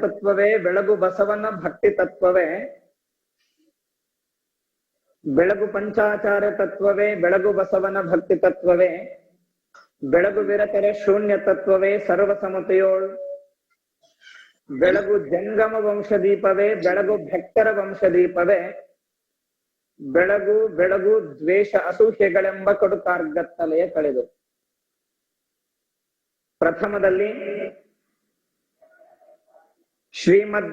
ತತ್ವವೇ, ಬೆಳಗು ಬಸವನ ಭಕ್ತಿ ತತ್ವವೇ, ಬೆಳಗು ಪಂಚಾಚಾರ್ಯ ತತ್ವವೇ, ಬೆಳಗು ಬಸವನ ಭಕ್ತಿ ತತ್ವವೇ, ಬೆಳಗು ವಿರತರ ಶೂನ್ಯ ತತ್ವವೇ, ಸರ್ವ ಸಮತೆಯೋಳ್ ಬೆಳಗು ಜಂಗಮ ವಂಶದೀಪವೇ, ಬೆಳಗು ಭಕ್ತರ ವಂಶದೀಪವೇ, ಬೆಳಗು ಬೆಳಗು ದ್ವೇಷ ಅಸೂಹ್ಯಗಳೆಂಬ ಕಡು ಕಾರ್ಗತ್ತಲೆಯ ಕಳೆದು. ಪ್ರಥಮದಲ್ಲಿ ಶ್ರೀಮದ್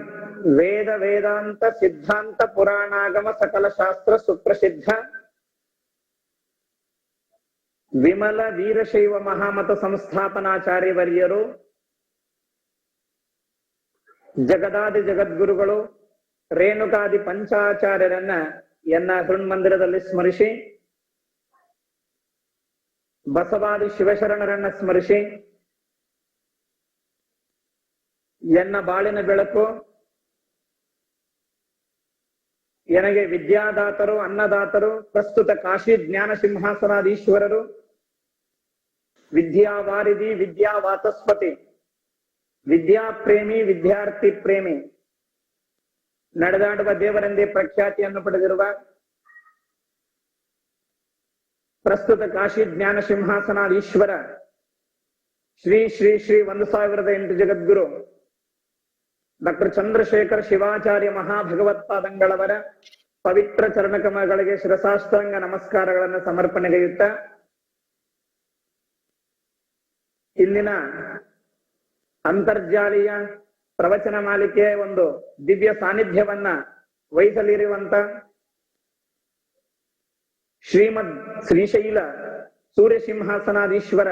ವೇದ ವೇದಾಂತ ಸಿದ್ಧಾಂತ ಪುರಾಣಾಗಮ ಸಕಲ ಶಾಸ್ತ್ರ ಸುಪ್ರಸಿದ್ಧ ವಿಮಲ ವೀರಶೈವ ಮಹಾಮತ ಸಂಸ್ಥಾಪನಾಚಾರ್ಯ ವರ್ಯರು, ಜಗದಾದಿ ಜಗದ್ಗುರುಗಳು ರೇಣುಕಾದಿ ಪಂಚಾಚಾರ್ಯರನ್ನ ಎನ್ನ ಹೃನ್ಮಂದಿರದಲ್ಲಿ ಸ್ಮರಿಸಿ, ಬಸವಾದಿ ಶಿವಶರಣರನ್ನ ಸ್ಮರಿಸಿ, ಎನ್ನ ಬಾಳಿನ ಬೆಳಕು, ನನಗೆ ವಿದ್ಯಾದಾತರು ಅನ್ನದಾತರು ಪ್ರಸ್ತುತ ಕಾಶಿ ಜ್ಞಾನ ಸಿಂಹಾಸನಾಧೀಶ್ವರರು, ವಿದ್ಯಾವಾರಿಧಿ ವಿದ್ಯಾ ವಾಚಸ್ಪತಿ, ವಿದ್ಯಾ ಪ್ರೇಮಿ ವಿದ್ಯಾರ್ಥಿ ಪ್ರೇಮಿ, ನಡೆದಾಡುವ ದೇವರೆಂದೇ ಪ್ರಖ್ಯಾತಿಯನ್ನು ಪಡೆದಿರುವ ಪ್ರಸ್ತುತ ಕಾಶಿ ಜ್ಞಾನ ಸಿಂಹಾಸನಾಧೀಶ್ವರ ಶ್ರೀ ಶ್ರೀ ಶ್ರೀ 1008 ಜಗದ್ಗುರು ಡಾಕ್ಟರ್ ಚಂದ್ರಶೇಖರ ಶಿವಾಚಾರ್ಯ ಮಹಾಭಗವತ್ಪಾದಂಗಳವರ ಪವಿತ್ರ ಚರಣಕಮಗಳಿಗೆ ಶಿರಸಾಷ್ಟಾಂಗ ನಮಸ್ಕಾರಗಳನ್ನು ಸಮರ್ಪಣೆಗೈಯುತ್ತಾ, ಇಲ್ಲಿನ ಅಂತರ್ಜಾಲೀಯ ಪ್ರವಚನ ಮಾಲಿಕೆಯ ಒಂದು ದಿವ್ಯ ಸಾನ್ನಿಧ್ಯವನ್ನ ವಹಿಸಲಿರುವಂತ ಶ್ರೀಮದ್ ಶ್ರೀಶೈಲ ಸೂರ್ಯ ಸಿಂಹಾಸನಾಧೀಶ್ವರ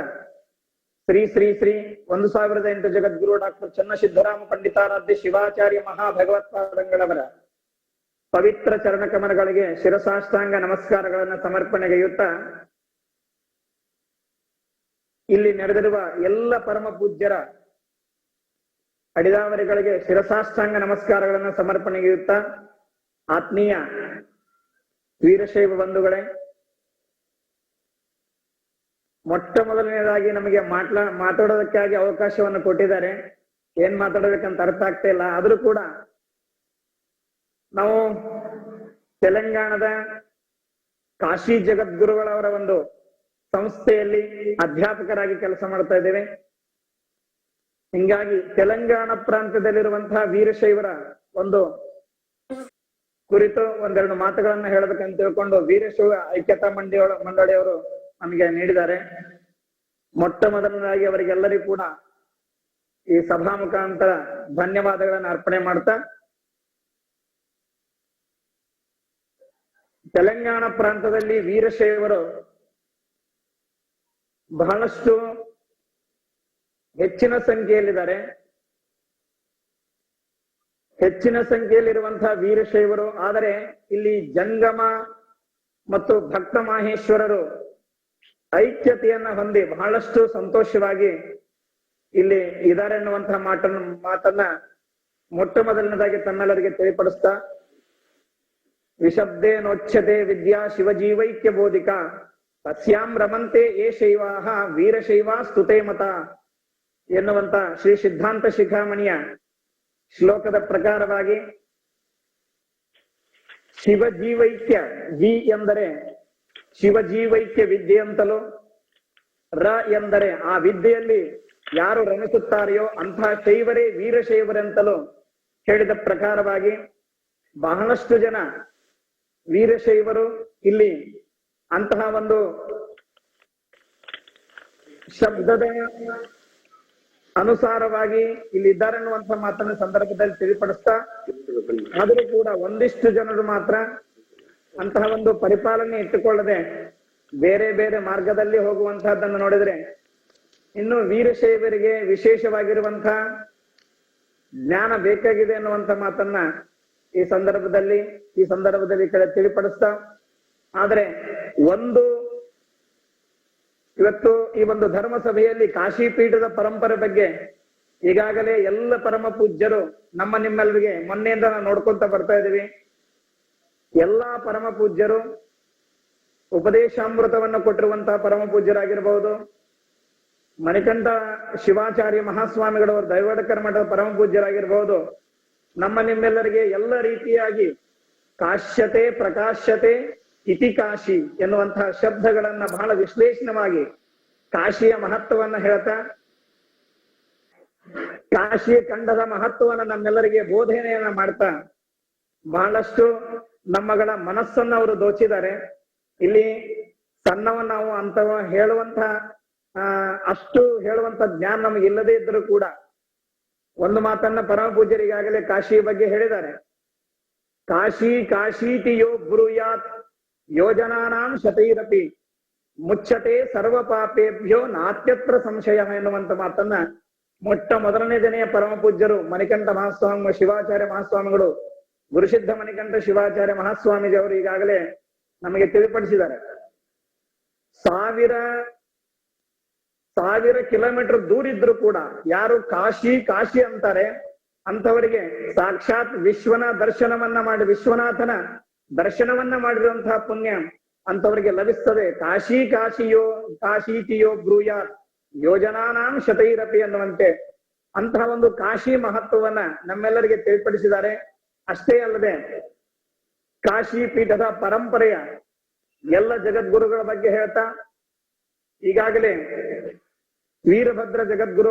ಶ್ರೀ ಶ್ರೀ ಶ್ರೀ 1008 ಜಗದ್ಗುರು ಡಾಕ್ಟರ್ ಚನ್ನಸಿದ್ದರಾಮ ಪಂಡಿತಾರಾಧ್ಯ ಶಿವಾಚಾರ್ಯ ಮಹಾಭಗವತ್ಪಾದಂಗಳವರ ಪವಿತ್ರ ಚರಣಕಮಲಗಳಿಗೆ ಶಿರಸಾಷ್ಟಾಂಗ ನಮಸ್ಕಾರಗಳನ್ನು ಸಮರ್ಪಣೆಗೈಯುತ್ತಾ, ಇಲ್ಲಿ ನಡೆದಿರುವ ಎಲ್ಲ ಪರಮ ಪೂಜ್ಯರ ಅಡಿದಾವರಿಗಳಿಗೆ ಶಿರಸಾಷ್ಟಾಂಗ ನಮಸ್ಕಾರಗಳನ್ನು ಸಮರ್ಪಣೆಗೈಯುತ್ತಾ, ಆತ್ಮೀಯ ವೀರಶೈವ ಬಂಧುಗಳೇ, ಮೊಟ್ಟ ಮೊದಲನೇದಾಗಿ ನಮಗೆ ಮಾತಾಡೋದಕ್ಕಾಗಿ ಅವಕಾಶವನ್ನು ಕೊಟ್ಟಿದ್ದಾರೆ. ಏನ್ ಮಾತಾಡಬೇಕಂತ ಅರ್ಥ ಆಗ್ತಾ ಇಲ್ಲ. ಆದ್ರೂ ಕೂಡ ನಾವು ತೆಲಂಗಾಣದ ಕಾಶಿ ಜಗದ್ಗುರುಗಳವರ ಒಂದು ಸಂಸ್ಥೆಯಲ್ಲಿ ಅಧ್ಯಾಪಕರಾಗಿ ಕೆಲಸ ಮಾಡ್ತಾ ಇದ್ದೇವೆ. ಹಿಂಗಾಗಿ ತೆಲಂಗಾಣ ಪ್ರಾಂತ್ಯದಲ್ಲಿರುವಂತಹ ವೀರಶೈವರ ಒಂದು ಕುರಿತು ಒಂದೆರಡು ಮಾತುಗಳನ್ನ ಹೇಳಬೇಕಂತ ತಿಳ್ಕೊಂಡು ವೀರಶೈವ ಐಕ್ಯತಾ ಮಂಡಳಿಯವರು ನಮಗೆ ನೀಡಿದ್ದಾರೆ. ಮೊಟ್ಟ ಮೊದಲನೇದಾಗಿ ಅವರಿಗೆಲ್ಲರಿಗೂ ಕೂಡ ಈ ಸಭಾ ಮುಖಾಂತರ ಧನ್ಯವಾದಗಳನ್ನು ಅರ್ಪಣೆ ಮಾಡ್ತಾ, ತೆಲಂಗಾಣ ಪ್ರಾಂತದಲ್ಲಿ ವೀರಶೈವರು ಬಹಳಷ್ಟು ಹೆಚ್ಚಿನ ಸಂಖ್ಯೆಯಲ್ಲಿದ್ದಾರೆ. ಹೆಚ್ಚಿನ ಸಂಖ್ಯೆಯಲ್ಲಿರುವಂತಹ ವೀರಶೈವರು, ಆದರೆ ಇಲ್ಲಿ ಜಂಗಮ ಮತ್ತು ಭಕ್ತ ಮಾಹೇಶ್ವರರು ಐಕ್ಯತೆಯನ್ನ ಹೊಂದಿ ಬಹಳಷ್ಟು ಸಂತೋಷವಾಗಿ ಇಲ್ಲಿ ಇದ್ದಾರೆ ಎನ್ನುವಂತಹ ಮಾತನ್ನ ಮೊಟ್ಟ ಮೊದಲನೇದಾಗಿ ತಮ್ಮೆಲ್ಲರಿಗೆ ತಿಳಿಪಡಿಸ್ತಾ, ವಿಶಬ್ದೇನೋಚ್ಯತೆ ವಿದ್ಯಾ ಶಿವಜೀವೈಕ್ಯ ಬೋಧಿಕ ತಸ್ಯಾಂ ರಮಂತೆ ಯೇ ಶೈವಾಹ ವೀರಶೈವ ಸ್ತುತೆ ಮತ ಎನ್ನುವಂತ ಶ್ರೀ ಸಿದ್ಧಾಂತ ಶಿಖಾಮಣಿಯ ಶ್ಲೋಕದ ಪ್ರಕಾರವಾಗಿ ಶಿವಜೀವೈಕ್ಯ, ಜಿ ಎಂದರೆ ಶಿವಜೀವೈಕ್ಯ ವಿದ್ಯೆ ಅಂತಲೂ, ರ ಎಂದರೆ ಆ ವಿದ್ಯೆಯಲ್ಲಿ ಯಾರು ರಮಿಸುತ್ತಾರೆಯೋ ಅಂತಹ ಶೈವರೇ ವೀರಶೈವರೆಂತಲೂ ಹೇಳಿದ ಪ್ರಕಾರವಾಗಿ ಬಹಳಷ್ಟು ಜನ ವೀರಶೈವರು ಇಲ್ಲಿ ಅಂತಹ ಒಂದು ಶಬ್ದದ ಅನುಸಾರವಾಗಿ ಇಲ್ಲಿ ಇದ್ದಾರೆ ಅನ್ನುವಂತಹ ಮಾತನ್ನ ಸಂದರ್ಭದಲ್ಲಿ ತಿಳಿಪಡಿಸ್ತಾ, ಆದರೂ ಕೂಡ ಒಂದಿಷ್ಟು ಜನರು ಮಾತ್ರ ಅಂತಹ ಒಂದು ಪರಿಪಾಲನೆ ಇಟ್ಟುಕೊಳ್ಳದೆ ಬೇರೆ ಬೇರೆ ಮಾರ್ಗದಲ್ಲಿ ಹೋಗುವಂತಹದ್ದನ್ನು ನೋಡಿದ್ರೆ, ಇನ್ನು ವೀರಶೈವರಿಗೆ ವಿಶೇಷವಾಗಿರುವಂತಹ ಜ್ಞಾನ ಬೇಕಾಗಿದೆ ಅನ್ನುವಂಥ ಮಾತನ್ನ ಈ ಸಂದರ್ಭದಲ್ಲಿ ತಿಳಿಪಡಿಸ್ತಾ, ಆದ್ರೆ ಇವತ್ತು ಈ ಒಂದು ಧರ್ಮ ಸಭೆಯಲ್ಲಿ ಕಾಶಿ ಪೀಠದ ಪರಂಪರೆ ಬಗ್ಗೆ ಈಗಾಗಲೇ ಎಲ್ಲ ಪರಮ ಪೂಜ್ಯರು ನಿಮ್ಮೆಲ್ಲರಿಗೆ ಮೊನ್ನೆಯಿಂದ ನಾವು ನೋಡ್ಕೊಂತ ಬರ್ತಾ ಇದೀವಿ. ಎಲ್ಲಾ ಪರಮ ಪೂಜ್ಯರು ಉಪದೇಶಾಮೃತವನ್ನು ಕೊಟ್ಟಿರುವಂತಹ ಪರಮ ಪೂಜ್ಯರಾಗಿರ್ಬಹುದು, ಮಣಿಕಂಠ ಶಿವಾಚಾರ್ಯ ಮಹಾಸ್ವಾಮಿಗಳವರು ದೈವಡಕರ ಮಠದ ಪರಮ ಪೂಜ್ಯರಾಗಿರ್ಬಹುದು, ನಮ್ಮ ನಿಮ್ಮೆಲ್ಲರಿಗೆ ಎಲ್ಲ ರೀತಿಯಾಗಿ ಕಾಶ್ಯತೆ ಪ್ರಕಾಶ್ಯತೆ ಇತಿ ಕಾಶಿ ಎನ್ನುವಂತಹ ಶಬ್ದಗಳನ್ನ ಬಹಳ ವಿಶ್ಲೇಷಣವಾಗಿ ಕಾಶಿಯ ಮಹತ್ವವನ್ನ ಹೇಳ್ತಾ, ಕಾಶಿ ಖಂಡದ ಮಹತ್ವವನ್ನ ನಮ್ಮೆಲ್ಲರಿಗೆ ಬೋಧನೆಯನ್ನ ಮಾಡ್ತಾ ಬಹಳಷ್ಟು ನಮ್ಮಗಳ ಮನಸ್ಸನ್ನ ಅವರು ದೋಚಿದ್ದಾರೆ. ಇಲ್ಲಿ ಸಣ್ಣವ ನಾವು ಅಂತವ ಹೇಳುವಂತ ಅಷ್ಟು ಹೇಳುವಂತ ಜ್ಞಾನ ನಮಗೆ ಇಲ್ಲದೇ ಇದ್ರೂ ಕೂಡ ಒಂದು ಮಾತನ್ನ ಪರಮ ಪೂಜ್ಯರಿಗಾಗಲೇ ಕಾಶಿ ಬಗ್ಗೆ ಹೇಳಿದ್ದಾರೆ. ಕಾಶಿ ಕಾಶೀತಿಯೋ ಬ್ರೂಯಾತ್ ಯೋಜನಾನಾಂ ಶತೈರಪಿ ಮುಚ್ಚತೆ ಸರ್ವ ಪಾಪೇಭ್ಯೋ ನಾತ್ಯತ್ರ ಸಂಶಯ ಎನ್ನುವಂತ ಮಾತನ್ನ ಮೊಟ್ಟ ಮೊದಲನೇ ದಿನೆಯ ಪರಮ ಪೂಜ್ಯರು ಮಣಿಕಂಠ ಮಹಾಸ್ವಾಮಿ ಶಿವಾಚಾರ್ಯ ಮಹಾಸ್ವಾಮಿಗಳು ಗುರುಸಿದ್ಧ ಮಣಿಕಂಠ ಶಿವಾಚಾರ್ಯ ಮಹಾಸ್ವಾಮೀಜಿ ಅವರು ಈಗಾಗಲೇ ನಮಗೆ ತಿಳಿಪಡಿಸಿದ್ದಾರೆ. ಸಾವಿರ ಕಿಲೋಮೀಟರ್ ದೂರ ಇದ್ರು ಕೂಡ ಯಾರು ಕಾಶಿ ಕಾಶಿ ಅಂತಾರೆ ಅಂತವರಿಗೆ ಸಾಕ್ಷಾತ್ ವಿಶ್ವನಾಥನ ದರ್ಶನವನ್ನ ಮಾಡಿರುವಂತಹ ಪುಣ್ಯ ಅಂತವರಿಗೆ ಲಭಿಸ್ತದೆ. ಕಾಶಿ ಕಾಶೀತಿಯೋ ಬ್ರೂಯಾತ್ ಯೋಜನಾನಾಂ ಶತೈರಪಿ ಅನ್ನುವಂತೆ ಅಂತಹ ಒಂದು ಕಾಶಿ ಮಹತ್ವವನ್ನ ನಮ್ಮೆಲ್ಲರಿಗೆ ತಿಳಿಪಡಿಸಿದ್ದಾರೆ. ಅಷ್ಟೇ ಅಲ್ಲದೆ ಕಾಶಿ ಪೀಠದ ಪರಂಪರೆಯ ಎಲ್ಲ ಜಗದ್ಗುರುಗಳ ಬಗ್ಗೆ ಹೇಳ್ತಾ ಈಗಾಗಲೇ ವೀರಭದ್ರ ಜಗದ್ಗುರು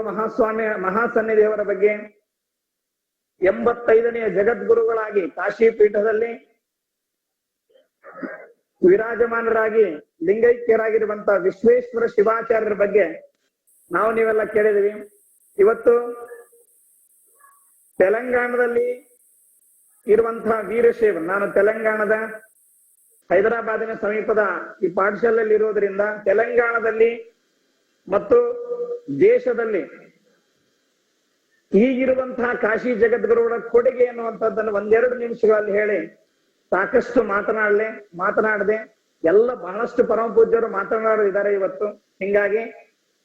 ಮಹಾಸನ್ನಿಧಿಯವರ ಬಗ್ಗೆ 85ನೇ ಜಗದ್ಗುರುಗಳಾಗಿ ಕಾಶಿ ಪೀಠದಲ್ಲಿ ವಿರಾಜಮಾನರಾಗಿ ಲಿಂಗೈಕ್ಯರಾಗಿರುವಂತಹ ವಿಶ್ವೇಶ್ವರ ಶಿವಾಚಾರ್ಯರ ಬಗ್ಗೆ ನಾವು ನೀವೆಲ್ಲ ಕೇಳಿದೀವಿ. ಇವತ್ತು ತೆಲಂಗಾಣದಲ್ಲಿ ಇರುವಂತಹ ವೀರಶೈವ, ನಾನು ತೆಲಂಗಾಣದ ಹೈದರಾಬಾದಿನ ಸಮೀಪದ ಈ ಪಾಠಶಾಲೆಯಲ್ಲಿ ಇರೋದ್ರಿಂದ ತೆಲಂಗಾಣದಲ್ಲಿ ಮತ್ತು ದೇಶದಲ್ಲಿ ಈಗಿರುವಂತಹ ಕಾಶಿ ಜಗದ್ಗುರುಗಳ ಕೊಡುಗೆ ಎನ್ನುವಂಥದ್ದನ್ನು ಒಂದೆರಡು ನಿಮಿಷಗಳಲ್ಲಿ ಹೇಳಿ ಸಾಕಷ್ಟು ಮಾತನಾಡದೆ ಎಲ್ಲ ಬಹಳಷ್ಟು ಪರಮ ಪೂಜ್ಯರು ಮಾತನಾಡಿದ್ದಾರೆ ಇವತ್ತು. ಹಿಂಗಾಗಿ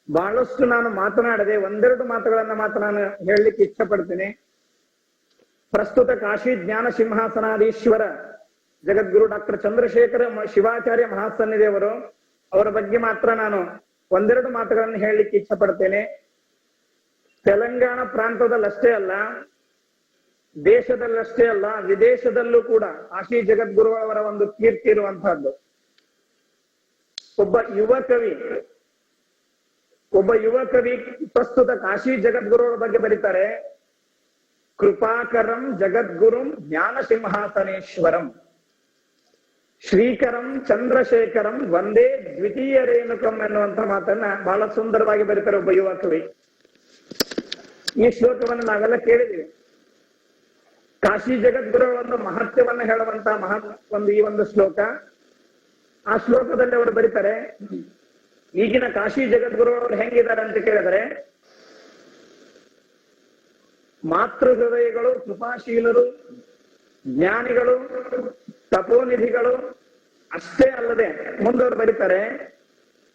ಬಹಳಷ್ಟು ನಾನು ಮಾತನಾಡದೆ ಒಂದೆರಡು ಮಾತುಗಳನ್ನ ಮಾತ್ರ ನಾನು ಹೇಳಲಿಕ್ಕೆ ಇಚ್ಛೆ ಪಡ್ತೀನಿ. ಪ್ರಸ್ತುತ ಕಾಶಿ ಜ್ಞಾನ ಸಿಂಹಾಸನಾಧೀಶ್ವರ ಜಗದ್ಗುರು ಡಾಕ್ಟರ್ ಚಂದ್ರಶೇಖರ ಶಿವಾಚಾರ್ಯ ಮಹಾಸನ್ನಿಧಿಯವರು ಅವರ ಬಗ್ಗೆ ಮಾತ್ರ ನಾನು ಒಂದೆರಡು ಮಾತುಗಳನ್ನು ಹೇಳಲಿಕ್ಕೆ ಇಚ್ಛೆ ಪಡ್ತೇನೆ. ತೆಲಂಗಾಣ ಪ್ರಾಂತದಲ್ಲಷ್ಟೇ ಅಲ್ಲ, ದೇಶದಲ್ಲಷ್ಟೇ ಅಲ್ಲ, ವಿದೇಶದಲ್ಲೂ ಕೂಡ ಕಾಶಿ ಜಗದ್ಗುರುಗಳವರ ಒಂದು ಕೀರ್ತಿ ಇರುವಂತಹದ್ದು. ಒಬ್ಬ ಯುವ ಕವಿ ಪ್ರಸ್ತುತ ಕಾಶಿ ಜಗದ್ಗುರುಗಳ ಬಗ್ಗೆ ಬರೀತಾರೆ. ಕೃಪಾಕರಂ ಜಗದ್ಗುರುಂ ಜ್ಞಾನ ಸಿಂಹಾಸನೇಶ್ವರಂ ಶ್ರೀಕರಂ ಚಂದ್ರಶೇಖರಂ ವಂದೇ ದ್ವಿತೀಯ ರೇಣುಕಂ ಎನ್ನುವಂತ ಮಾತನ್ನ ಬಹಳ ಸುಂದರವಾಗಿ ಬರೀತಾರೆ ಒಬ್ಬ ಯುವ ಕವಿ. ಈ ಶ್ಲೋಕವನ್ನು ನಾವೆಲ್ಲ ಕೇಳಿದ್ದೀವಿ. ಕಾಶಿ ಜಗದ್ಗುರುಗಳ ಒಂದು ಮಹತ್ವವನ್ನು ಹೇಳುವಂತಹ ಈ ಒಂದು ಶ್ಲೋಕ. ಆ ಶ್ಲೋಕದಲ್ಲಿ ಅವರು ಬರೀತಾರೆ, ಈಗಿನ ಕಾಶಿ ಜಗದ್ಗುರುಗಳು ಹೆಂಗಿದ್ದಾರೆ ಅಂತ ಕೇಳಿದರೆ, ಮಾತೃ ಹೃದಯಗಳು, ಕೃಪಾಶೀಲರು, ಜ್ಞಾನಿಗಳು, ತಪೋನಿಧಿಗಳು. ಅಷ್ಟೇ ಅಲ್ಲದೆ ಮುಂದವರು ಬರೀತಾರೆ,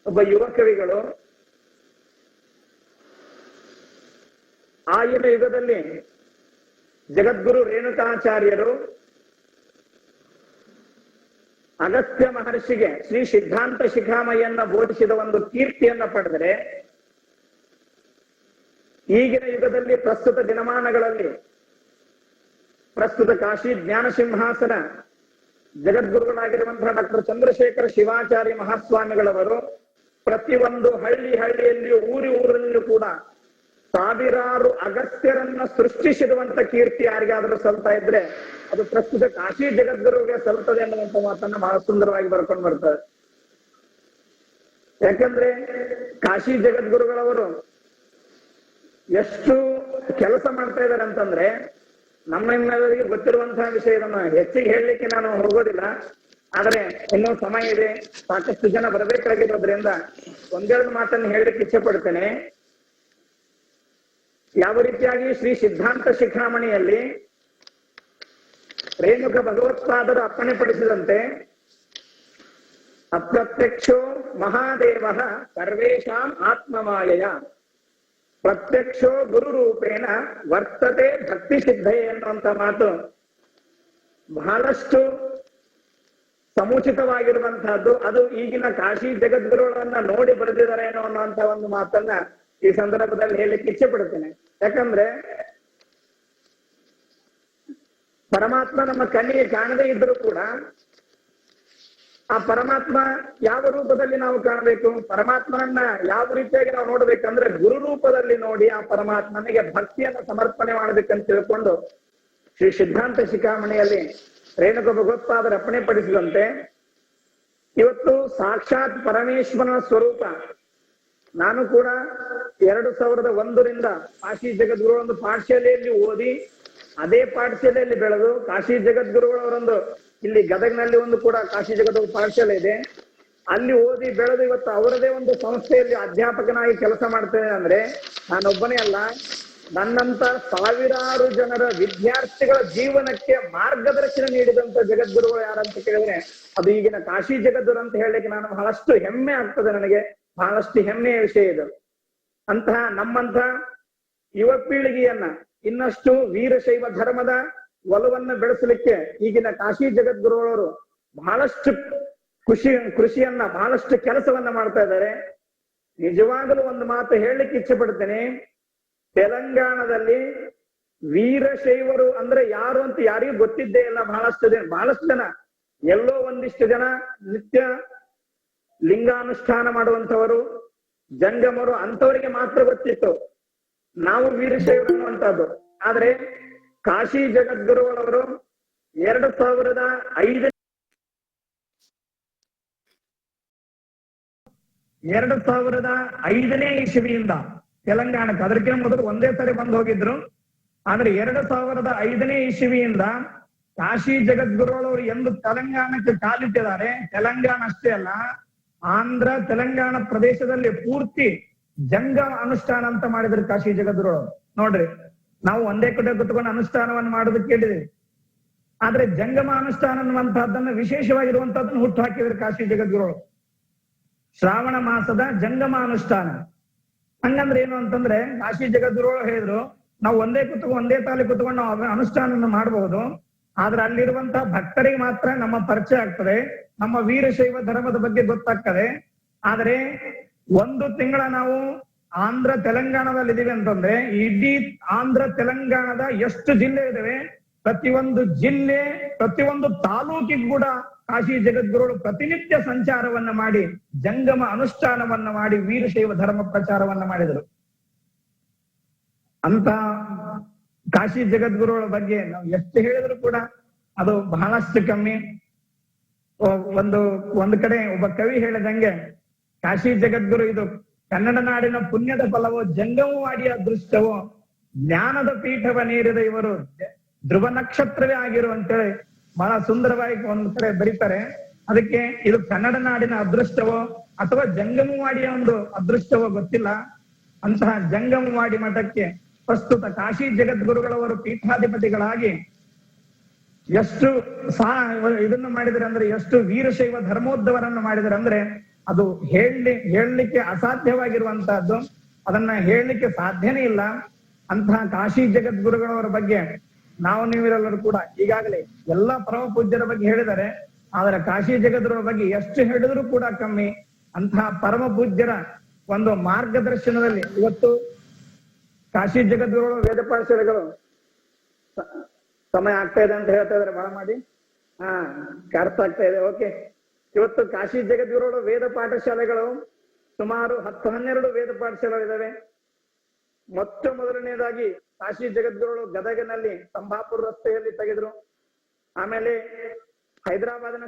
ಒಬ್ಬ ಯುವ ಕವಿಗಳು ಆಗಿನ ಯುಗದಲ್ಲಿ ಜಗದ್ಗುರು ರೇಣುಕಾಚಾರ್ಯರು ಅಗಸ್ತ್ಯ ಮಹರ್ಷಿಗೆ ಶ್ರೀ ಸಿದ್ಧಾಂತ ಶಿಖಾಮಣಿಯನ್ನ ಬೋಧಿಸಿದ ಒಂದು ಕೀರ್ತಿಯನ್ನ ಪಡೆದರೆ, ಈಗಿನ ಯುಗದಲ್ಲಿ ಪ್ರಸ್ತುತ ದಿನಮಾನಗಳಲ್ಲಿ ಪ್ರಸ್ತುತ ಕಾಶಿ ಜ್ಞಾನ ಸಿಂಹಾಸನ ಜಗದ್ಗುರುಗಳಾಗಿರುವಂತಹ ಡಾಕ್ಟರ್ ಚಂದ್ರಶೇಖರ ಶಿವಾಚಾರ್ಯ ಮಹಾಸ್ವಾಮಿಗಳವರು ಪ್ರತಿಯೊಂದು ಹಳ್ಳಿಯಲ್ಲಿಯೂ ಊರಲ್ಲಿಯೂ ಕೂಡ ಸಾವಿರಾರು ಅಗಸ್ತ್ಯರನ್ನ ಸೃಷ್ಟಿಸಿರುವಂತ ಕೀರ್ತಿ ಯಾರಿಗಾದ್ರೂ ಸಲ್ತಾ ಇದ್ರೆ ಅದು ಪ್ರಸ್ತುತ ಕಾಶಿ ಜಗದ್ಗುರುಗೆ ಸಲ್ತದೆ ಅನ್ನುವಂತ ಮಾತನ್ನ ಬಹಳ ಸುಂದರವಾಗಿ ಬರ್ಕೊಂಡು ಬರ್ತಾರೆ. ಯಾಕಂದ್ರೆ ಕಾಶಿ ಜಗದ್ಗುರುಗಳವರು ಎಷ್ಟು ಕೆಲಸ ಮಾಡ್ತಾ ಇದ್ದಾರೆ ಅಂತಂದ್ರೆ ನಮ್ಮೆಲ್ಲರಿಗೆ ಗೊತ್ತಿರುವಂತಹ ವಿಷಯ. ಇದನ್ನು ಹೆಚ್ಚಿಗೆ ಹೇಳಲಿಕ್ಕೆ ನಾನು ಹೋಗೋದಿಲ್ಲ, ಆದ್ರೆ ಇನ್ನೂ ಸಮಯ ಇದೆ, ಸಾಕಷ್ಟು ಜನ ಬರಬೇಕಾಗಿರೋದ್ರಿಂದ ಒಂದೆರಡು ಮಾತನ್ನು ಹೇಳಲಿಕ್ಕೆ ಇಚ್ಛೆ ಪಡ್ತೇನೆ. ಯಾವ ರೀತಿಯಾಗಿ ಶ್ರೀ ಸಿದ್ಧಾಂತ ಶಿಖಾಮಣಿಯಲ್ಲಿ ರೇಣುಕ ಭಗವತ್ಪಾದರು ಅಪ್ಪಣೆ ಪಡಿಸಿದಂತೆ ಅಪ್ರತ್ಯಕ್ಷೋ ಮಹಾದೇವ ಸರ್ವೇಷಾಂ ಆತ್ಮಮಾಯಯ ಪ್ರತ್ಯಕ್ಷೋ ಗುರು ರೂಪೇಣ ವರ್ತತೆ ಭಕ್ತಿ ಸಿದ್ಧಯೇ ಎನ್ನುವಂತ ಮಾತು ಬಹಳಷ್ಟು ಸಮುಚಿತವಾಗಿರುವಂತಹದ್ದು. ಅದು ಈಗಿನ ಕಾಶಿ ಜಗದ್ಗುರುಗಳನ್ನ ನೋಡಿ ಬರೆದಿದ್ದಾರೆ ಅನ್ನುವಂತ ಒಂದು ಮಾತನ್ನ ಈ ಸಂದರ್ಭದಲ್ಲಿ ಹೇಳಲಿಕ್ಕೆ ಇಚ್ಛೆ ಪಡ್ತೇನೆ. ಯಾಕಂದ್ರೆ ಪರಮಾತ್ಮ ನಮ್ಮ ಕಣ್ಣಿಗೆ ಕಾಣದೇ ಇದ್ರೂ ಕೂಡ ಆ ಪರಮಾತ್ಮ ಯಾವ ರೂಪದಲ್ಲಿ ನಾವು ಕಾಣಬೇಕು, ಪರಮಾತ್ಮನನ್ನ ಯಾವ ರೀತಿಯಾಗಿ ನಾವು ನೋಡ್ಬೇಕಂದ್ರೆ ಗುರು ರೂಪದಲ್ಲಿ ನೋಡಿ ಆ ಪರಮಾತ್ಮನಿಗೆ ಭಕ್ತಿಯನ್ನ ಸಮರ್ಪಣೆ ಮಾಡ್ಬೇಕಂತ ತಿಳ್ಕೊಂಡು ಶ್ರೀ ಸಿದ್ಧಾಂತ ಶಿಖಾಮಣಿಯಲ್ಲಿ ರೇಣುಕ ಭಗವತ್ಪಾದರು ಅಪ್ಪಣೆ ಪಡಿಸಿದಂತೆ ಇವತ್ತು ಸಾಕ್ಷಾತ್ ಪರಮೇಶ್ವರನ ಸ್ವರೂಪ. ನಾನು ಕೂಡ 2001ರಿಂದ ಕಾಶಿ ಜಗದ್ಗುರು ಒಂದು ಪಾಠಶಾಲೆಯಲ್ಲಿ ಓದಿ ಅದೇ ಪಾಠಶಾಲೆಯಲ್ಲಿ ಬೆಳೆದು ಕಾಶಿ ಜಗದ್ಗುರುಗಳವರೊಂದು ಇಲ್ಲಿ ಗದಗ್ನಲ್ಲಿ ಒಂದು ಕೂಡ ಕಾಶಿ ಜಗದ್ಗುರು ಪಾಠಶಾಲೆ ಇದೆ, ಅಲ್ಲಿ ಓದಿ ಬೆಳೆದು ಇವತ್ತು ಅವರದೇ ಒಂದು ಸಂಸ್ಥೆಯಲ್ಲಿ ಅಧ್ಯಾಪಕನಾಗಿ ಕೆಲಸ ಮಾಡ್ತೇನೆ ಅಂದ್ರೆ ನಾನೊಬ್ಬನೇ ಅಲ್ಲ, ನನ್ನಂತ ಸಾವಿರಾರು ಜನರ ವಿದ್ಯಾರ್ಥಿಗಳ ಜೀವನಕ್ಕೆ ಮಾರ್ಗದರ್ಶನ ನೀಡಿದಂತ ಜಗದ್ಗುರುಗಳು ಯಾರಂತ ಕೇಳಿದ್ರೆ ಅದು ಈಗಿನ ಕಾಶಿ ಜಗದ್ಗುರು ಅಂತ ಹೇಳಲಿಕ್ಕೆ ನಾನು ಬಹಳಷ್ಟು ಹೆಮ್ಮೆ ಆಗ್ತದೆ, ನನಗೆ ಬಹಳಷ್ಟು ಹೆಮ್ಮೆಯ ವಿಷಯ ಇದು. ಅಂತಹ ನಮ್ಮಂತ ಯುವ ಪೀಳಿಗೆಯನ್ನ ಇನ್ನಷ್ಟು ವೀರಶೈವ ಧರ್ಮದ ಒಲವನ್ನ ಬೆಳೆಸಲಿಕ್ಕೆ ಈಗಿನ ಕಾಶಿ ಜಗದ್ಗುರುಗಳವರು ಬಹಳಷ್ಟು ಕೃಷಿಯನ್ನ ಬಹಳಷ್ಟು ಕೆಲಸವನ್ನ ಮಾಡ್ತಾ ಇದ್ದಾರೆ. ನಿಜವಾಗಲೂ ಒಂದು ಮಾತು ಹೇಳಲಿಕ್ಕೆ ಇಚ್ಛೆ ಪಡ್ತೇನೆ, ತೆಲಂಗಾಣದಲ್ಲಿ ವೀರಶೈವರು ಅಂದ್ರೆ ಯಾರು ಅಂತ ಯಾರಿಗೂ ಗೊತ್ತಿದ್ದೇ ಇಲ್ಲ. ಬಹಳಷ್ಟು ಜನ ಎಲ್ಲೋ ಒಂದಿಷ್ಟು ಜನ ನಿತ್ಯ ಲಿಂಗಾನುಷ್ಠಾನ ಮಾಡುವಂತವರು, ಜಂಗಮರು ಅಂತವರಿಗೆ ಮಾತ್ರ ಗೊತ್ತಿತ್ತು ನಾವು ವೀರಶೈವರು ಅನ್ನುವಂಥದ್ದು. ಆದ್ರೆ ಕಾಶಿ ಜಗದ್ಗುರುಗಳವರು 2005ನೇ ಇಸವಿಯಿಂದ ತೆಲಂಗಾಣಕ್ಕೆ, ಅದಕ್ಕಿಂತ ಮೊದಲು ಒಂದೇ ಸರಿ ಬಂದು ಹೋಗಿದ್ರು. ಆದ್ರೆ 2005ನೇ ಇಸವಿಯಿಂದ ಕಾಶಿ ಜಗದ್ಗುರುಗಳವರು ಎಂದು ತೆಲಂಗಾಣಕ್ಕೆ ಕಾಲಿಟ್ಟಿದ್ದಾರೆ, ತೆಲಂಗಾಣ ಅಷ್ಟೇ ಅಲ್ಲ ಆಂಧ್ರ ತೆಲಂಗಾಣ ಪ್ರದೇಶದಲ್ಲಿ ಪೂರ್ತಿ ಜಂಗಮ ಅನುಷ್ಠಾನ ಅಂತ ಮಾಡಿದ್ರು ಕಾಶಿ ಜಗದ್ಗುರುಗಳು. ನೋಡ್ರಿ, ನಾವು ಒಂದೇ ಕಡೆ ಕುತ್ಕೊಂಡು ಅನುಷ್ಠಾನವನ್ನು ಮಾಡೋದಕ್ಕೆ ಕೇಳಿದ್ವಿ, ಆದ್ರೆ ಜಂಗಮ ಅನುಷ್ಠಾನ ಅನ್ನುವಂತಹದ್ದನ್ನು ವಿಶೇಷವಾಗಿರುವಂತಹದ್ದನ್ನು ಹುಟ್ಟು ಹಾಕಿದ್ರು ಕಾಶಿ ಜಗದ್ಗುರುಗಳು. ಶ್ರಾವಣ ಮಾಸದ ಜಂಗಮ ಅನುಷ್ಠಾನ ಹಂಗಂದ್ರೆ ಏನು ಅಂತಂದ್ರೆ ಕಾಶಿ ಜಗದ್ಗುರುಗಳು ಹೇಳಿದ್ರು, ನಾವು ಒಂದೇ ತಾಲಿ ಕುತ್ಕೊಂಡು ನಾವು ಅನುಷ್ಠಾನ ಮಾಡಬಹುದು, ಆದ್ರೆ ಅಲ್ಲಿರುವಂತಹ ಭಕ್ತರಿಗೆ ಮಾತ್ರ ನಮ್ಮ ಪರಿಚಯ ಆಗ್ತದೆ, ನಮ್ಮ ವೀರಶೈವ ಧರ್ಮದ ಬಗ್ಗೆ ಗೊತ್ತಾಗ್ತದೆ. ಆದ್ರೆ 1 ತಿಂಗಳ ನಾವು ಆಂಧ್ರ ತೆಲಂಗಾಣದಲ್ಲಿ ಇದೀವಿ ಅಂತಂದ್ರೆ ಇಡೀ ಆಂಧ್ರ ತೆಲಂಗಾಣದ ಎಷ್ಟು ಜಿಲ್ಲೆ ಇದಾವೆ, ಪ್ರತಿಯೊಂದು ಜಿಲ್ಲೆ ಪ್ರತಿಯೊಂದು ತಾಲೂಕಿಗೂ ಕೂಡ ಕಾಶಿ ಜಗದ್ಗುರುಗಳು ಪ್ರತಿನಿತ್ಯ ಸಂಚಾರವನ್ನ ಮಾಡಿ ಜಂಗಮ ಅನುಷ್ಠಾನವನ್ನ ಮಾಡಿ ವೀರಶೈವ ಧರ್ಮ ಪ್ರಚಾರವನ್ನ ಮಾಡಿದರು. ಅಂತ ಕಾಶಿ ಜಗದ್ಗುರುಗಳ ಬಗ್ಗೆ ನಾವು ಎಷ್ಟು ಹೇಳಿದ್ರು ಕೂಡ ಅದು ಬಹಳಷ್ಟು ಕಮ್ಮಿ. ಒಂದು ಕಡೆ ಒಬ್ಬ ಕವಿ ಹೇಳಿದಂಗೆ, ಕಾಶಿ ಜಗದ್ಗುರು ಇದು ಕನ್ನಡ ನಾಡಿನ ಪುಣ್ಯದ ಫಲವೋ, ಜಂಗಮವಾಡಿಯ ಅದೃಷ್ಟವೋ, ಜ್ಞಾನದ ಪೀಠವನ್ನೇರಿದ ಇವರು ಧ್ರುವ ನಕ್ಷತ್ರವೇ ಆಗಿರು ಅಂತೇಳಿ ಬಹಳ ಸುಂದರವಾಗಿ ಒಂದು ಕಡೆ ಬರೀತಾರೆ. ಅದಕ್ಕೆ ಇದು ಕನ್ನಡ ನಾಡಿನ ಅದೃಷ್ಟವೋ ಅಥವಾ ಜಂಗಮವಾಡಿಯ ಒಂದು ಅದೃಷ್ಟವೋ ಗೊತ್ತಿಲ್ಲ. ಅಂತಹ ಜಂಗಮವಾಡಿ ಮಠಕ್ಕೆ ಪ್ರಸ್ತುತ ಕಾಶಿ ಜಗದ್ಗುರುಗಳವರು ಪೀಠಾಧಿಪತಿಗಳಾಗಿ ಎಷ್ಟು ಇದನ್ನು ಮಾಡಿದರೆ ಅಂದ್ರೆ, ಎಷ್ಟು ವೀರಶೈವ ಧರ್ಮೋದ್ಧವರನ್ನು ಮಾಡಿದರೆ ಅಂದ್ರೆ ಅದು ಹೇಳಲಿಕ್ಕೆ ಅಸಾಧ್ಯವಾಗಿರುವಂತಹದ್ದು, ಅದನ್ನ ಹೇಳಲಿಕ್ಕೆ ಸಾಧ್ಯನೇ ಇಲ್ಲ. ಅಂತಹ ಕಾಶಿ ಜಗದ್ಗುರುಗಳವರ ಬಗ್ಗೆ ನಾವು ನೀವೆಲ್ಲರೂ ಕೂಡ ಈಗಾಗಲೇ ಎಲ್ಲಾ ಪರಮ ಪೂಜ್ಯರ ಬಗ್ಗೆ ಹೇಳಿದ್ದಾರೆ, ಆದ್ರೆ ಕಾಶಿ ಜಗದ್ಗುರುಗಳ ಬಗ್ಗೆ ಎಷ್ಟು ಹೇಳಿದ್ರು ಕೂಡ ಕಮ್ಮಿ. ಅಂತಹ ಪರಮ ಪೂಜ್ಯರ ಒಂದು ಮಾರ್ಗದರ್ಶನದಲ್ಲಿ ಇವತ್ತು ಕಾಶಿ ಜಗದ್ಗುರುಗಳು ವೇದ ಪಾಠಶಾಲೆಗಳು ಸಮಯ ಆಗ್ತಾ ಇದೆ ಅಂತ ಹೇಳ್ತಾ ಇದಾರೆ, ಬಹಳ ಮಾಡಿ ಅರ್ಥ ಆಗ್ತಾ ಇದೆ. ಓಕೆ, ಇವತ್ತು ಕಾಶಿ ಜಗದ್ಗುರುಗಳು ವೇದ ಪಾಠಶಾಲೆಗಳು ಸುಮಾರು 10-12 ವೇದ ಪಾಠಶಾಲೆಗಳಿದಾವೆ. ಮೊದಲನೇದಾಗಿ ಕಾಶಿ ಜಗದ್ಗುರುಗಳು ಗದಗನಲ್ಲಿ ಸಂಭಾಪುರ ರಸ್ತೆಯಲ್ಲಿ ತೆಗೆದ್ರು. ಆಮೇಲೆ ಹೈದರಾಬಾದಿನ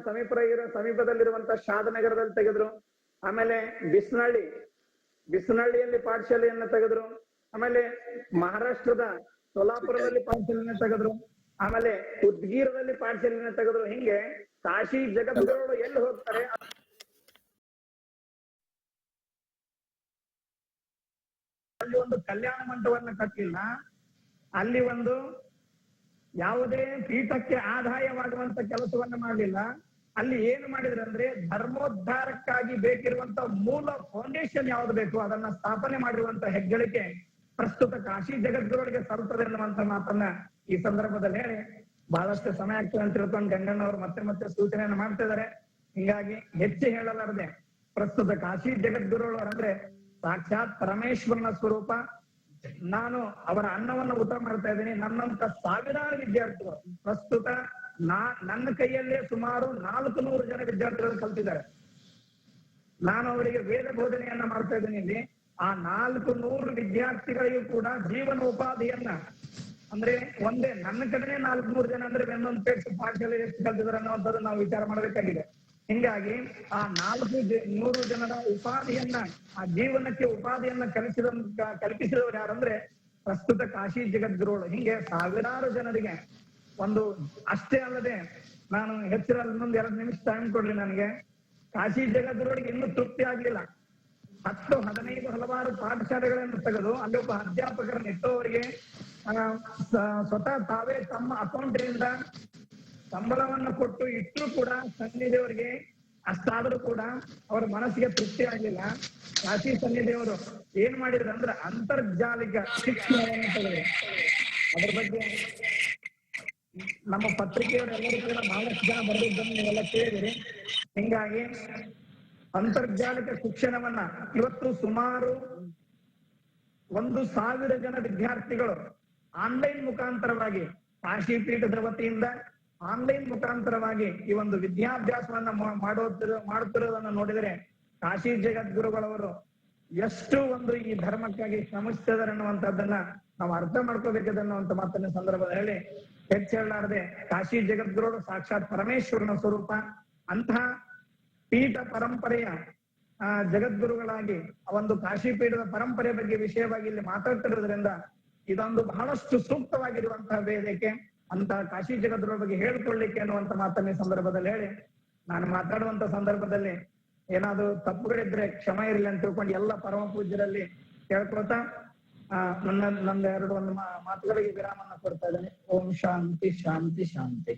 ಸಮೀಪದಲ್ಲಿರುವಂತಹ ಶಾದನಗರದಲ್ಲಿ ತೆಗೆದ್ರು. ಆಮೇಲೆ ಬಿಸ್ನಹಳ್ಳಿಯಲ್ಲಿ ಪಾಠಶಾಲೆಯನ್ನ ತೆಗೆದ್ರು. ಆಮೇಲೆ ಮಹಾರಾಷ್ಟ್ರದ ಸೋಲಾಪುರದಲ್ಲಿ ಪಾಠಶಾಲೆಯನ್ನ ತೆಗೆದ್ರು. ಆಮೇಲೆ ಉದ್ಗೀರದಲ್ಲಿ ಪಾಠಶಾಲೆಯನ್ನ ತೆಗೆದ್ರು. ಹಿಂಗೆ ಕಾಶಿ ಜಗದ್ಗುರುಗಳು ಎಲ್ಲಿ ಹೋಗ್ತಾರೆ ಅಲ್ಲಿ ಒಂದು ಕಲ್ಯಾಣ ಮಂಟಪವನ್ನ ಕಟ್ಟಿಲ್ಲ, ಅಲ್ಲಿ ಒಂದು ಯಾವುದೇ ಪೀಠಕ್ಕೆ ಆದಾಯವಾಗುವಂತ ಕೆಲಸವನ್ನ ಮಾಡಲಿಲ್ಲ. ಅಲ್ಲಿ ಏನು ಮಾಡಿದ್ರೆ ಅಂದ್ರೆ ಧರ್ಮೋದ್ಧಾರಕ್ಕಾಗಿ ಬೇಕಿರುವಂತ ಮೂಲ ಫೌಂಡೇಶನ್ ಯಾವ್ದು ಬೇಕು ಅದನ್ನ ಸ್ಥಾಪನೆ ಮಾಡಿರುವಂತ ಹೆಗ್ಗಳಿಕೆ ಪ್ರಸ್ತುತ ಕಾಶಿ ಜಗದ್ಗುರುಗಳಿಗೆ ಸಲ್ತದೆ ಅನ್ನುವಂತ ಮಾತನ್ನ ಈ ಸಂದರ್ಭದಲ್ಲಿ ಹೇಳಿ ಬಹಳಷ್ಟು ಸಮಯ ಆಗ್ತದೆ ಅಂತ ತಿಳ್ಕೊಂಡು ಗಂಗಣ್ಣವರು ಮತ್ತೆ ಸೂಚನೆಯನ್ನು ಮಾಡ್ತಾ ಇದ್ದಾರೆ. ಹಿಂಗಾಗಿ ಹೆಚ್ಚು ಹೇಳಲಾರದೆ ಪ್ರಸ್ತುತ ಕಾಶಿ ಜಗದ್ಗುರುಗಳು ಅಂದ್ರೆ ಸಾಕ್ಷಾತ್ ಪರಮೇಶ್ವರನ ಸ್ವರೂಪ. ನಾನು ಅವರ ಅನ್ನವನ್ನು ಊಟ ಮಾಡ್ತಾ ಇದ್ದೀನಿ. ನನ್ನಂತ ಸಾವಿರಾರು ವಿದ್ಯಾರ್ಥಿಗಳು ಪ್ರಸ್ತುತ ನನ್ನ ಕೈಯಲ್ಲೇ ಸುಮಾರು 400 ಜನ ವಿದ್ಯಾರ್ಥಿಗಳು ಕಲ್ತಿದ್ದಾರೆ. ನಾನು ಅವರಿಗೆ ವೇದ ಬೋಧನೆಯನ್ನ ಮಾಡ್ತಾ ಇದ್ದೀನಿ. ಇಲ್ಲಿ ಆ 400 ವಿದ್ಯಾರ್ಥಿಗಳಿಗೂ ಕೂಡ ಜೀವನೋಪಾಧಿಯನ್ನ ಅಂದ್ರೆ ಒಂದೇ ನನ್ನ ಕಡೆನೆ 400 ಜನ ಅಂದ್ರೆ ಒಂದೊಂದು ಪೇಕ್ಷ ಪಾಠಶಾಲೆ ಎಷ್ಟು ಕಲ್ತಿದ್ದಾರೆ ಅನ್ನುವಂಥದ್ದು ನಾವು ವಿಚಾರ ಮಾಡಬೇಕಾಗಿದೆ. ಹಿಂಗಾಗಿ ಆ 400 ಜನರ ಉಪಾಧಿಯನ್ನ, ಆ ಜೀವನಕ್ಕೆ ಉಪಾಧಿಯನ್ನ ಕಲ್ಪಿಸಿದವರು ಯಾರಂದ್ರೆ ಪ್ರಸ್ತುತ ಕಾಶಿ ಜಗದ್ಗುರುಗಳು. ಹಿಂಗೆ ಸಾವಿರಾರು ಜನರಿಗೆ ಒಂದು ಅಷ್ಟೇ ಅಲ್ಲದೆ, ನಾನು ಹೆಚ್ಚಿನ ಇನ್ನೊಂದು 2 ನಿಮಿಷ ಟೈಮ್ ಕೊಡ್ಲಿ ನನಗೆ. ಕಾಶಿ ಜಗದ್ಗುರುಗಳಿಗೆ ಇನ್ನೂ ತೃಪ್ತಿ ಆಗ್ಲಿಲ್ಲ. 10-15 ಹಲವಾರು ಪಾಠಶಾಲೆಗಳನ್ನು ತೆಗೆದು ಅಲ್ಲಿ ಒಬ್ಬ ಅಧ್ಯಾಪಕರನ್ನ ಇಟ್ಟು ಅವರಿಗೆ ಸ್ವತಃ ತಾವೇ ತಮ್ಮ ಅಕೌಂಟ್ನಿಂದ ಸಂಬಳವನ್ನು ಕೊಟ್ಟು ಇಟ್ಟರು ಕೂಡ ಸನ್ನಿಧಿಯವರಿಗೆ ಅಷ್ಟಾದ್ರೂ ಕೂಡ ಅವರ ಮನಸ್ಸಿಗೆ ತೃಪ್ತಿ ಆಗಲಿಲ್ಲ. ಕಾಶಿ ಸನ್ನಿಧಿಯವರು ಏನ್ ಮಾಡಿದ್ರು ಅಂದ್ರೆ ಅಂತರ್ಜಾಲಿಕ ಶಿಕ್ಷಣವನ್ನು ತೆಗೆದ್ರು. ಅದ್ರ ಬಗ್ಗೆ ನಮ್ಮ ಪತ್ರಿಕೆಯವರು ಎಲ್ಲರೂ ಕೂಡ ಬಹಳಷ್ಟು ಜನ ಬರೆದಿದ್ದನ್ನು ನೀವೆಲ್ಲ ಕೇಳಿದಿರಿ. ಹಿಂಗಾಗಿ ಅಂತರ್ಜಾಲಿಕ ಶಿಕ್ಷಣವನ್ನ ಇವತ್ತು ಸುಮಾರು 1,000 ಜನ ವಿದ್ಯಾರ್ಥಿಗಳು ಆನ್ಲೈನ್ ಮುಖಾಂತರವಾಗಿ ಕಾಶಿ ಪೀಠದ ವತಿಯಿಂದ ಆನ್ಲೈನ್ ಮುಖಾಂತರವಾಗಿ ಈ ಒಂದು ವಿದ್ಯಾಭ್ಯಾಸವನ್ನ ಮಾಡುತ್ತಿರೋದನ್ನ ನೋಡಿದರೆ ಕಾಶಿ ಜಗದ್ಗುರುಗಳವರು ಎಷ್ಟು ಒಂದು ಈ ಧರ್ಮಕ್ಕಾಗಿ ಶ್ರಮಿಸ್ತಿದ್ದಾರೆ ಅನ್ನುವಂಥದ್ದನ್ನ ನಾವು ಅರ್ಥ ಮಾಡ್ಕೋಬೇಕನ್ನುವಂತ ಮಾತನ್ನ ಸಂದರ್ಭದಲ್ಲಿ ಹೆಚ್ಚೇಳಲಾರದೆ, ಕಾಶಿ ಜಗದ್ಗುರುಗಳು ಸಾಕ್ಷಾತ್ ಪರಮೇಶ್ವರನ ಸ್ವರೂಪ. ಅಂತಹ ಪೀಠ ಪರಂಪರೆಯ ಜಗದ್ಗುರುಗಳಾಗಿ ಒಂದು ಕಾಶಿ ಪೀಠದ ಪರಂಪರೆ ಬಗ್ಗೆ ವಿಷಯವಾಗಿ ಇಲ್ಲಿ ಮಾತಾಡ್ತಿರೋದ್ರಿಂದ ಇದೊಂದು ಬಹಳಷ್ಟು ಸೂಕ್ತವಾಗಿರುವಂತಹ ವೇದಿಕೆ. ಅಂತ ಕಾಶಿ ಜಗದ್ಗುರುಗಳ ಬಗ್ಗೆ ಹೇಳ್ಕೊಳ್ಳಿಕ್ಕೆ ಅನ್ನುವಂತ ಮಾತನ್ನ ಸಂದರ್ಭದಲ್ಲಿ ಹೇಳಿ, ನಾನು ಮಾತಾಡುವಂತ ಸಂದರ್ಭದಲ್ಲಿ ಏನಾದ್ರು ತಪ್ಪುಗಳಿದ್ರೆ ಕ್ಷಮ ಇರಲಿ ಅಂತ ತಿಳ್ಕೊಂಡು ಎಲ್ಲ ಪರಮ ಪೂಜ್ಯರಲ್ಲಿ ಕೇಳ್ಕೊಳ್ತಾ ನನ್ನ 2 ಮಾತುಗಳಿಗೆ ವಿರಾಮನ್ನ ಕೊಡ್ತಾ ಇದ್ದೇನೆ. ಓಂ ಶಾಂತಿ ಶಾಂತಿ ಶಾಂತಿ.